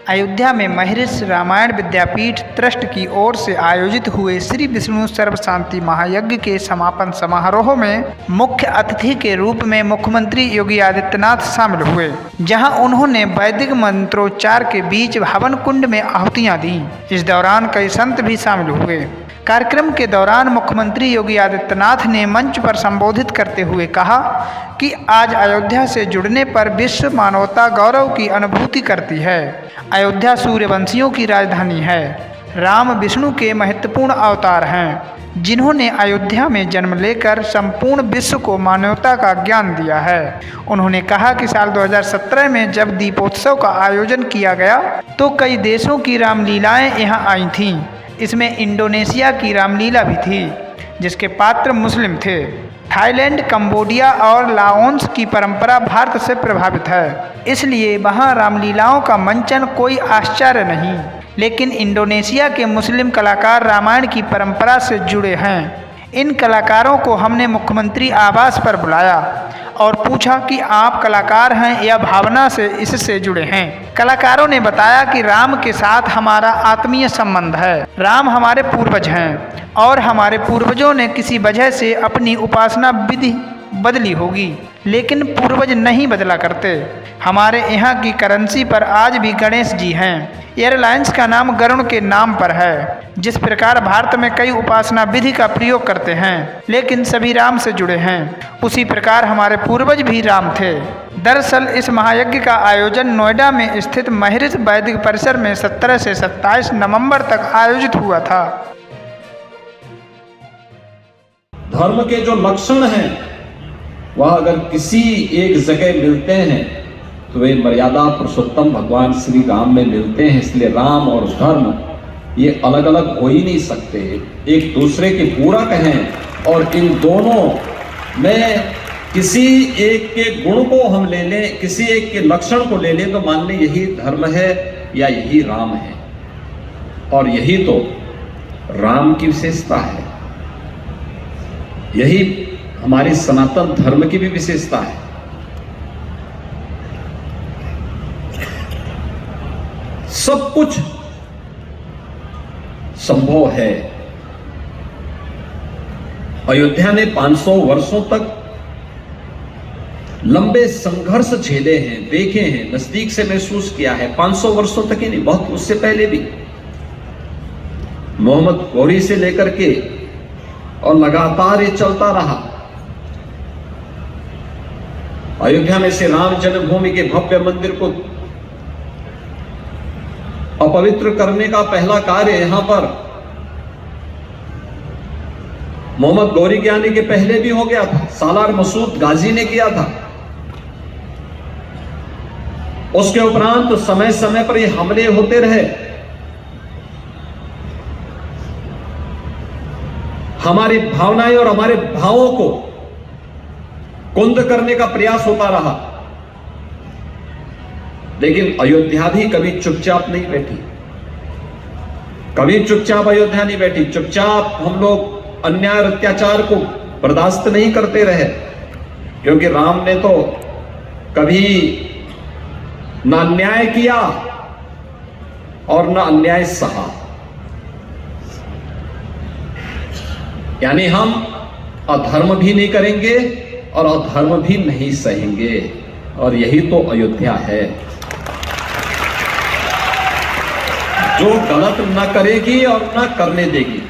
अयोध्या में महर्षि रामायण विद्यापीठ ट्रस्ट की ओर से आयोजित हुए श्री विष्णु सर्व शांति महायज्ञ के समापन समारोह में मुख्य अतिथि के रूप में मुख्यमंत्री योगी आदित्यनाथ शामिल हुए, जहां उन्होंने वैदिक मंत्रोच्चार के बीच हवन कुंड में आहुतियां दी। इस दौरान कई संत भी शामिल हुए। कार्यक्रम के दौरान मुख्यमंत्री योगी आदित्यनाथ ने मंच पर संबोधित करते हुए कहा कि आज अयोध्या से जुड़ने पर विश्व मानवता गौरव की अनुभूति करती है। अयोध्या सूर्यवंशियों की राजधानी है। राम विष्णु के महत्वपूर्ण अवतार हैं, जिन्होंने अयोध्या में जन्म लेकर संपूर्ण विश्व को मानवता का ज्ञान दिया है। उन्होंने कहा कि साल 2017 में जब दीपोत्सव का आयोजन किया गया तो कई देशों की रामलीलाएं यहाँ आई थीं। इसमें इंडोनेशिया की रामलीला भी थी, जिसके पात्र मुस्लिम थे। थाईलैंड, कंबोडिया और लाओस की परंपरा भारत से प्रभावित है, इसलिए वहाँ रामलीलाओं का मंचन कोई आश्चर्य नहीं। लेकिन इंडोनेशिया के मुस्लिम कलाकार रामायण की परंपरा से जुड़े हैं। इन कलाकारों को हमने मुख्यमंत्री आवास पर बुलाया और पूछा कि आप कलाकार हैं या भावना से इससे जुड़े हैं। कलाकारों ने बताया कि राम के साथ हमारा आत्मीय संबंध है। राम हमारे पूर्वज हैं और हमारे पूर्वजों ने किसी वजह से अपनी उपासना विधि बदली होगी, लेकिन पूर्वज नहीं बदला करते। हमारे यहाँ की करेंसी पर आज भी गणेश जी हैं। एयरलाइंस का नाम गरुड़ के नाम पर है। जिस प्रकार भारत में कई उपासना विधि का प्रयोग करते हैं, लेकिन सभी राम से जुड़े हैं, उसी प्रकार हमारे पूर्वज भी राम थे। दरअसल इस महायज्ञ का आयोजन नोएडा में स्थित महर्षि वैदिक परिसर में 17 से 27 नवंबर तक आयोजित हुआ था। धर्म के जो लक्षण हैं वह अगर किसी एक जगह मिलते हैं तो वे मर्यादा पुरुषोत्तम भगवान श्री राम में मिलते हैं। इसलिए राम और धर्म ये अलग अलग हो ही नहीं सकते, एक दूसरे के पूरक हैं। और इन दोनों में किसी एक के गुण को हम ले लें, किसी एक के लक्षण को ले लें तो मान लें यही धर्म है या यही राम है। और यही तो राम की विशेषता है, यही हमारी सनातन धर्म की भी विशेषता है। सब कुछ संभव है। अयोध्या ने 500 वर्षों तक लंबे संघर्ष झेले हैं, देखे हैं, नजदीक से महसूस किया है। 500 वर्षों तक ही नहीं, बहुत उससे पहले भी मोहम्मद गौरी से लेकर के और लगातार ये चलता रहा। अयोध्या में से राम जन्मभूमि के भव्य मंदिर को अपवित्र करने का पहला कार्य यहां पर मोहम्मद गौरी के आने के पहले भी हो गया था। सालार मसूद गाजी ने किया था। उसके उपरांत समय समय पर ये हमले होते रहे। हमारी भावनाएं और हमारे भावों को कुंद करने का प्रयास होता रहा, लेकिन अयोध्या भी कभी चुपचाप नहीं बैठी। कभी चुपचाप अयोध्या नहीं बैठी। चुपचाप हम लोग अन्याय और अत्याचार को बर्दाश्त नहीं करते रहे, क्योंकि राम ने तो कभी ना अन्याय किया और ना अन्याय सहा। यानी हम अधर्म भी नहीं करेंगे और अधर्म भी नहीं सहेंगे। और यही तो अयोध्या है, जो गलत न करेगी और न करने देगी।